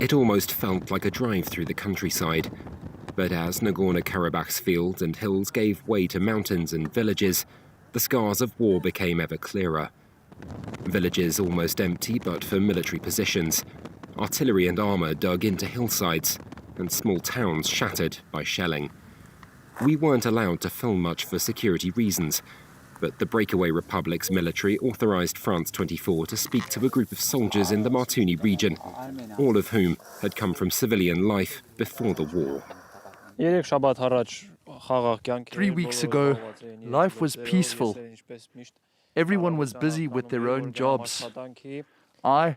It almost felt like a drive through the countryside. But as Nagorno-Karabakh's fields and hills gave way to mountains and villages, the scars of war became ever clearer. Villages almost empty but for military positions, artillery and armour dug into hillsides, and small towns shattered by shelling. We weren't allowed to film much for security reasons, but the breakaway republic's military authorised France 24 to speak to a group of soldiers in the Martuni region, all of whom had come from civilian life before the war. 3 weeks ago, life was peaceful. Everyone was busy with their own jobs. I,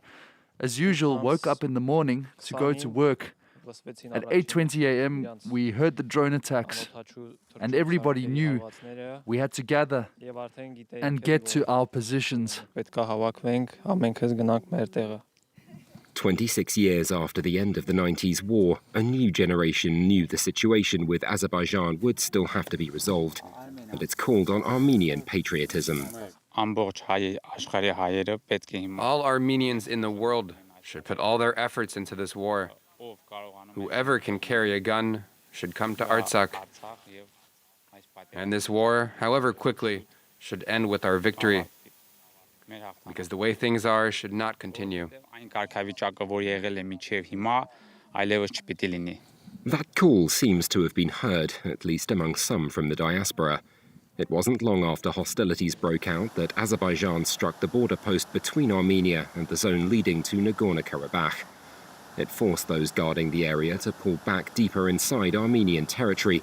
as usual, woke up in the morning to go to work. At 8:20 a.m., we heard the drone attacks, and everybody knew we had to gather and get to our positions. 26 years after the end of the 90s war, a new generation knew the situation with Azerbaijan would still have to be resolved, and it's called on Armenian patriotism. All Armenians in the world should put all their efforts into this war. Whoever can carry a gun should come to Artsakh. And this war, however quickly, should end with our victory. Because the way things are should not continue. That call seems to have been heard, at least among some from the diaspora. It wasn't long after hostilities broke out that Azerbaijan struck the border post between Armenia and the zone leading to Nagorno-Karabakh. It forced those guarding the area to pull back deeper inside Armenian territory,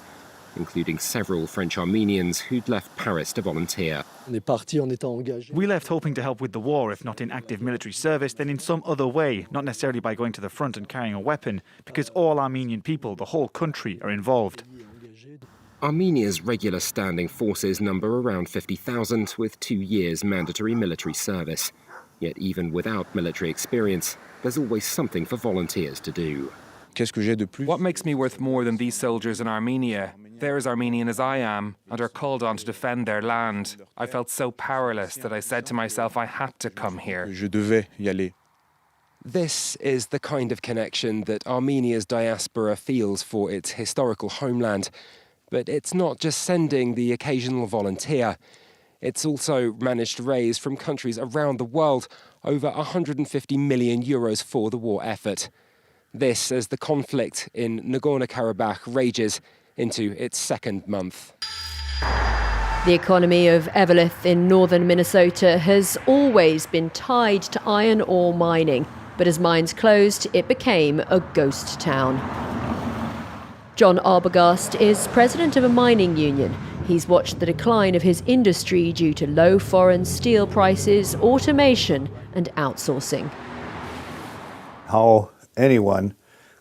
including several French Armenians who'd left Paris to volunteer. We left hoping to help with the war, if not in active military service, then in some other way, not necessarily by going to the front and carrying a weapon, because all Armenian people, the whole country, are involved. Armenia's regular standing forces number around 50,000 with 2 years mandatory military service. Yet even without military experience, there's always something for volunteers to do. What makes me worth more than these soldiers in Armenia? They're as Armenian as I am and are called on to defend their land. I felt so powerless that I said to myself I had to come here. This is the kind of connection that Armenia's diaspora feels for its historical homeland. But it's not just sending the occasional volunteer. It's also managed to raise from countries around the world over 150 million euros for the war effort. This as the conflict in Nagorno-Karabakh rages into its second month. The economy of Eveleth in northern Minnesota has always been tied to iron ore mining, but as mines closed, it became a ghost town. John Arbogast is president of a mining union. He's watched the decline of his industry due to low foreign steel prices, automation and outsourcing. How anyone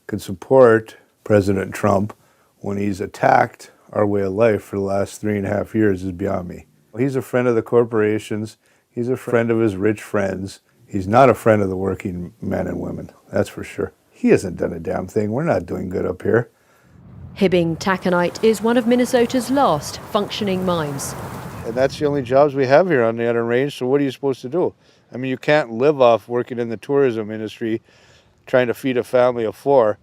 could support President Trump when he's attacked our way of life for the last 3.5 years is beyond me. He's a friend of the corporations. He's a friend of his rich friends. He's not a friend of the working men and women, that's for sure. He hasn't done a damn thing. We're not doing good up here. Hibbing taconite is one of Minnesota's last functioning mines. And that's the only jobs we have here on the Iron Range, so what are you supposed to do? I mean, you can't live off working in the tourism industry, trying to feed a family of 4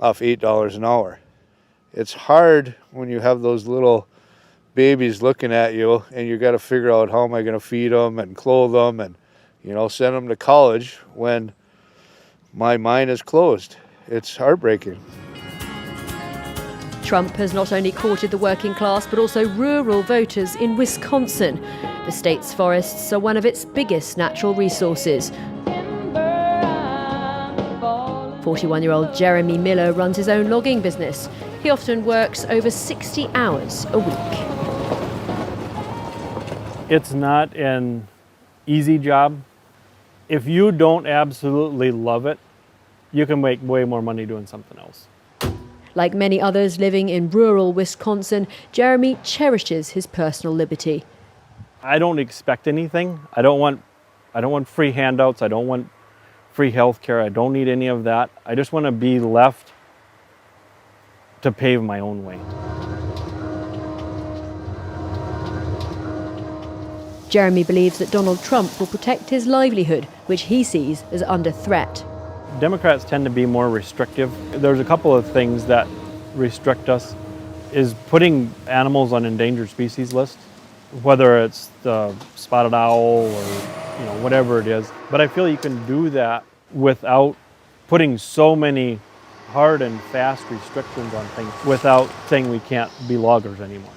off $8 an hour. It's hard when you have those little babies looking at you and you got to figure out how am I going to feed them and clothe them and, you know, send them to college when my mine is closed. It's heartbreaking. Trump has not only courted the working class but also rural voters in Wisconsin. The state's forests are one of its biggest natural resources. 41-year-old Jeremy Miller runs his own logging business. He often works over 60 hours a week. It's not an easy job. If you don't absolutely love it, you can make way more money doing something else. Like many others living in rural Wisconsin, Jeremy cherishes his personal liberty. I don't expect anything. I don't want free handouts. I don't want free health care. I don't need any of that. I just want to be left to pave my own way. Jeremy believes that Donald Trump will protect his livelihood, which he sees as under threat. Democrats tend to be more restrictive. There's a couple of things that restrict us, is putting animals on endangered species lists, whether it's the spotted owl or whatever it is. But I feel you can do that without putting so many hard and fast restrictions on things, without saying we can't be loggers anymore.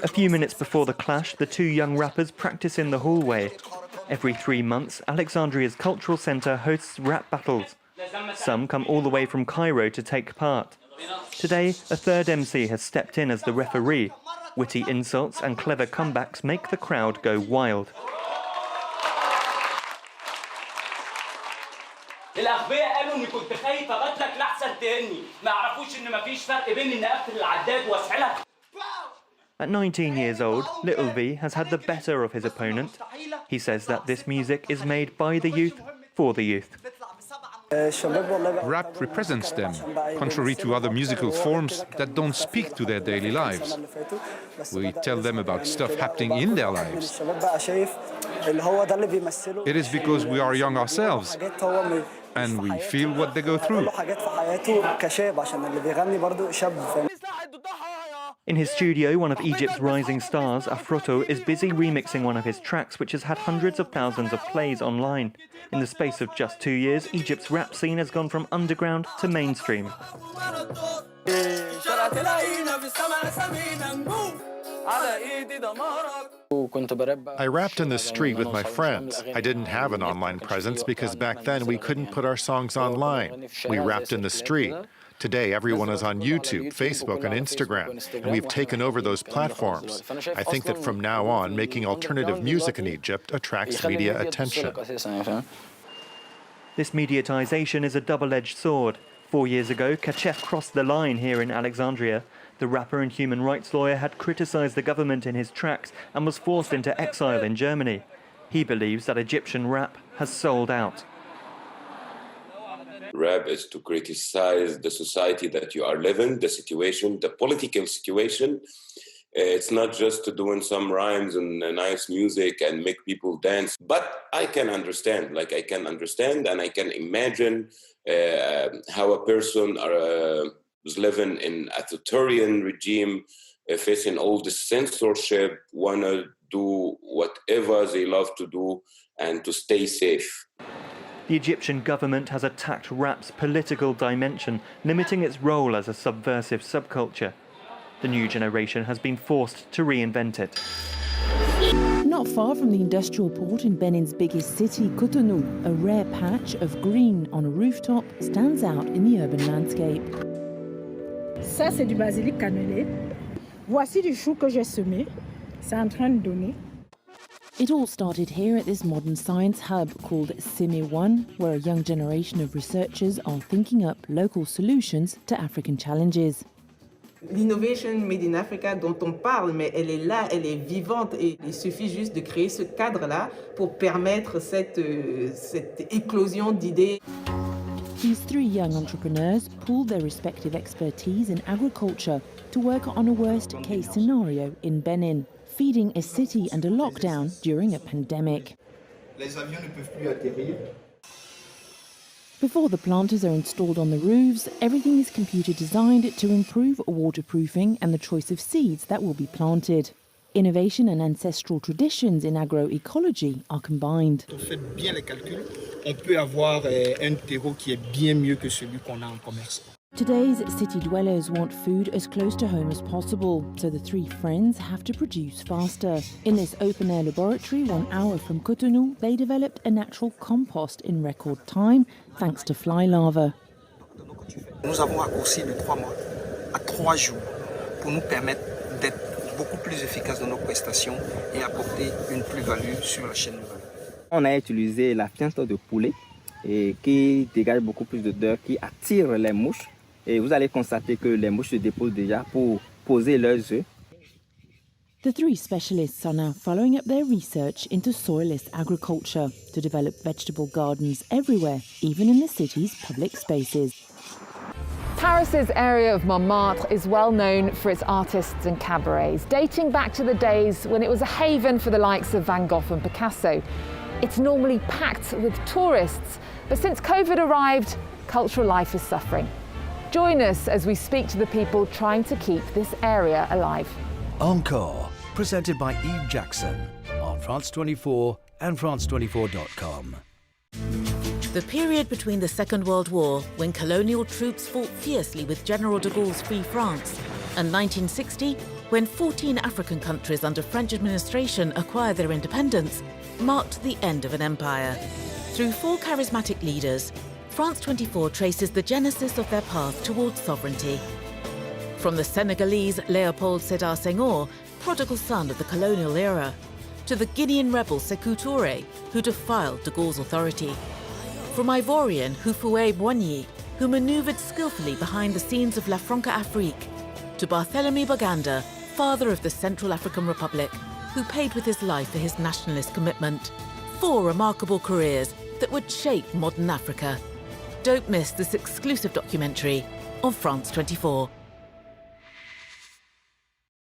A few minutes before the clash, the two young rappers practice in the hallway. Every 3 months, Alexandria's cultural centre hosts rap battles. Some come all the way from Cairo to take part. Today, a third MC has stepped in as the referee. Witty insults and clever comebacks make the crowd go wild. At 19 years old, Little V has had the better of his opponent. He says that this music is made by the youth, for the youth. Rap represents them, contrary to other musical forms that don't speak to their daily lives. We tell them about stuff happening in their lives. It is because we are young ourselves, and we feel what they go through. In his studio, one of Egypt's rising stars, Afroto, is busy remixing one of his tracks, which has had hundreds of thousands of plays online. In the space of just 2 years, Egypt's rap scene has gone from underground to mainstream. I rapped in the street with my friends. I didn't have an online presence because back then we couldn't put our songs online. We rapped in the street. Today, everyone is on YouTube, Facebook, and Instagram, and we've taken over those platforms. I think that from now on, making alternative music in Egypt attracts media attention. This mediatization is a double-edged sword. 4 years ago, Kachef crossed the line here in Alexandria. The rapper and human rights lawyer had criticized the government in his tracks and was forced into exile in Germany. He believes that Egyptian rap has sold out. Rap is to criticize the society that you are living, the situation, the political situation. It's not just to doing some rhymes and nice music and make people dance. But I can understand, I can understand and I can imagine how a person who's living in an authoritarian regime, facing all the censorship, want to do whatever they love to do and to stay safe. The Egyptian government has attacked rap's political dimension, limiting its role as a subversive subculture. The new generation has been forced to reinvent it. Not far from the industrial port in Benin's biggest city, Cotonou, a rare patch of green on a rooftop stands out in the urban landscape. Ça, c'est du basilic cannelé. Voici du chou que j'ai semé. C'est en train de donner. It all started here at this modern science hub called Simi 1, where a young generation of researchers are thinking up local solutions to African challenges. L'innovation made in Africa dont on parle, mais elle est là, elle est vivante et il suffit juste de créer ce cadre-là pour permettre cette éclosion d'idées. These three young entrepreneurs pooled their respective expertise in agriculture to work on a worst-case scenario in Benin, feeding a city under lockdown during a pandemic. Les avions ne peuvent plus atterrir. Before the planters are installed on the roofs, everything is computer designed to improve waterproofing and the choice of seeds that will be planted. Innovation and ancestral traditions in agroecology are combined. Si on fait bien les calculs, on peut avoir un terreau qui est bien mieux que celui qu'on a en commerce. Today's city dwellers want food as close to home as possible, so the three friends have to produce faster. In this open-air laboratory 1 hour from Cotonou, they developed a natural compost in record time, thanks to fly larvae. Nous avons raccourci de 3 mois à 3 jours pour nous permettre d'être beaucoup plus efficaces dans nos prestations et apporter une plus-value sur la chaîne de valeur. On a utilisé la fiente de poulet qui dégage beaucoup plus d'odeur, qui attire les mouches. Et vous allez constater que les mouches se déposent déjà pour poser leurs œufs. The three specialists are now following up their research into soilless agriculture to develop vegetable gardens everywhere, even in the city's public spaces. Paris's area of Montmartre is well known for its artists and cabarets, dating back to the days when it was a haven for the likes of Van Gogh and Picasso. It's normally packed with tourists, but since COVID arrived, cultural life is suffering. Join us as we speak to the people trying to keep this area alive. Encore, presented by Eve Jackson on France 24 and France24.com. The period between the Second World War, when colonial troops fought fiercely with General de Gaulle's Free France, and 1960, when 14 African countries under French administration acquired their independence, marked the end of an empire. Through 4 charismatic leaders, France 24 traces the genesis of their path towards sovereignty. From the Senegalese Léopold Sédar Senghor, prodigal son of the colonial era, to the Guinean rebel Sékou Touré, who defied de Gaulle's authority. From Ivorian Houphouët Boigny, who manoeuvred skillfully behind the scenes of La Franco-Afrique, to Barthélemy Baganda, father of the Central African Republic, who paid with his life for his nationalist commitment. 4 remarkable careers that would shape modern Africa. Don't miss this exclusive documentary on France 24.